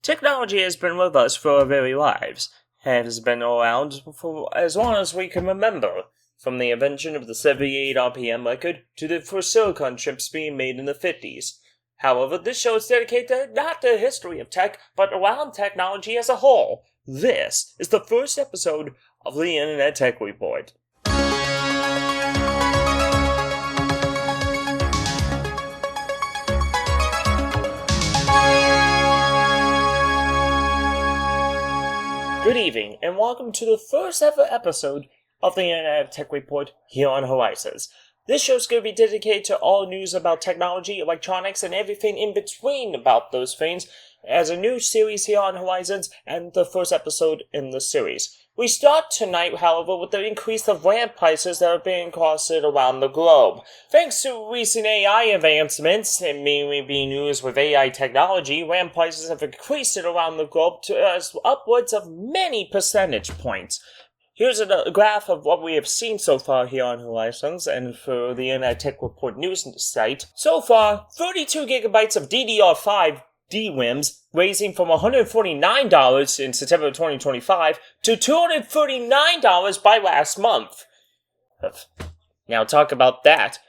Technology has been with us for our very lives, and has been around for as long as we can remember, from the invention of the 78 RPM record to the first silicon chips being made in the 50s. However, this show is dedicated not to the history of tech, but around technology as a whole. This is the first episode of the Internet Tech Report. Good evening, and welcome to the first ever episode of the Internet Tech Report here on Horizions. This show is going to be dedicated to all news about technology, electronics, and everything in between about those things, as a new series here on Horizions, and the first episode in the series. We start tonight, however, with the increase of RAM prices that are being costed around the globe. Thanks to recent AI advancements, and mainly being used with AI technology, RAM prices have increased around the globe to upwards of many percentage points. Here's a graph of what we have seen so far here on Horizions and for the Internet Tech Report news site. So far, 32 gigabytes of DDR5 DRAMs, raising from $149 in September 2025 to $239 by last month. Now talk about that.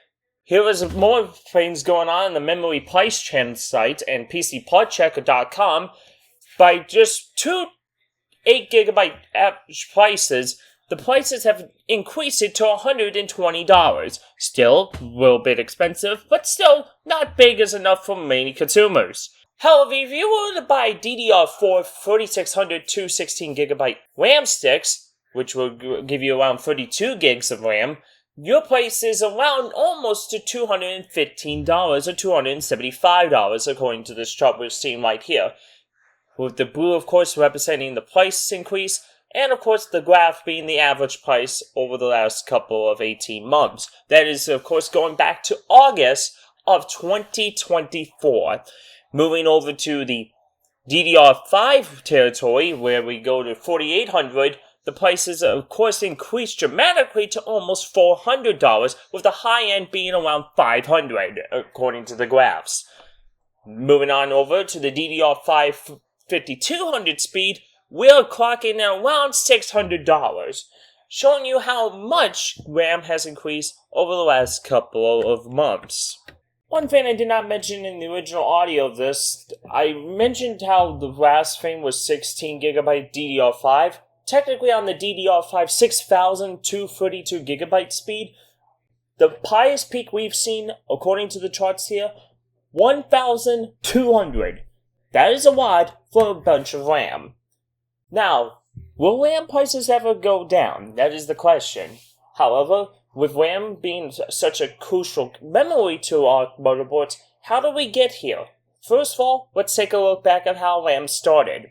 Here is more things going on in the memory price trend site and PCPartChecker.com. By just two 8 gigabyte average prices, the prices have increased it to $120. Still a little bit expensive, but still not big as enough for many consumers. However, if you were to buy DDR4 3600 216GB RAM sticks, which will give you around 32 gigs of RAM, your price is around almost to $215 or $275 according to this chart we're seeing right here. With the blue, of course, representing the price increase, and of course the graph being the average price over the last couple of 18 months. That is, of course, going back to August of 2024. Moving over to the DDR5 territory, where we go to 4800, the prices, of course, increased dramatically to almost $400, with the high end being around $500, according to the graphs. Moving on over to the DDR5 5200 speed, we're clocking at around $600, showing you how much RAM has increased over the last couple of months. One thing I did not mention in the original audio of this, I mentioned how the last thing was 16 gigabyte DDR5. Technically on the DDR5 6232 gigabyte speed, the highest peak we've seen, according to the charts here, 1,200. That is a lot for a bunch of RAM. Now, will RAM prices ever go down? That is the question. However, with RAM being such a crucial memory to our motherboards, how do we get here? First of all, let's take a look back at how RAM started.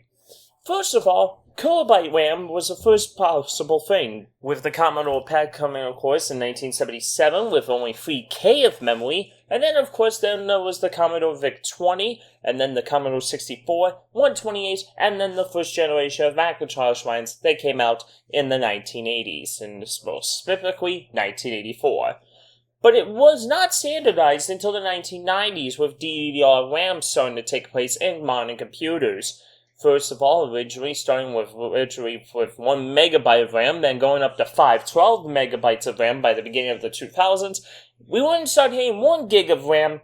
First of all, kilobyte RAM was the first possible thing, with the Commodore PAC coming, of course, in 1977 with only 3K of memory, and then, of course, then there was the Commodore VIC-20, and then the Commodore 64, 128, and then the first generation of Macintosh lines that came out in the 1980s, and most specifically, 1984. But it was not standardized until the 1990s, with DDR RAM starting to take place in modern computers. First of all, originally starting with 1 megabyte of RAM, then going up to 512 megabytes of RAM by the beginning of the 2000s. We wouldn't start hitting 1 gig of RAM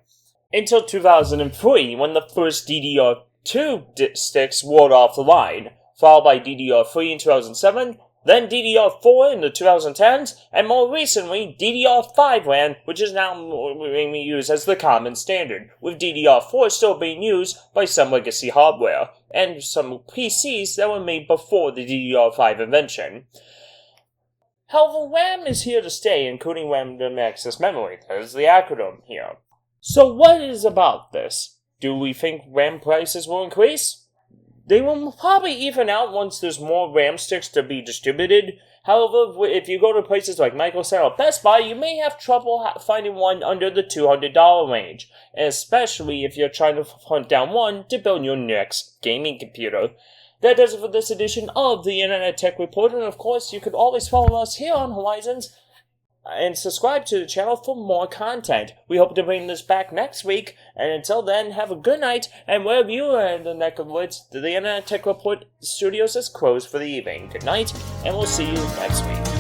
until 2003, when the first DDR2 sticks rolled off the line, followed by DDR3 in 2007, then DDR4 in the 2010s, and more recently, DDR5 RAM, which is now being used as the common standard, with DDR4 still being used by some legacy hardware, and some PCs that were made before the DDR5 invention. However, RAM is here to stay, including random access memory. That is the acronym here. So what is about this? Do we think RAM prices will increase? They will probably even out once there's more RAM sticks to be distributed. However, if you go to places like Micro Center or Best Buy, you may have trouble finding one under the $200 range, especially if you're trying to hunt down one to build your next gaming computer. That does it for this edition of the Internet Tech Report, and of course, you could always follow us here on Horizions and subscribe to the channel for more content. We hope to bring this back next week, and until then, have a good night, and wherever you are in the neck of the woods, the Internet Tech Report Studios is closed for the evening. Good night, and we'll see you next week.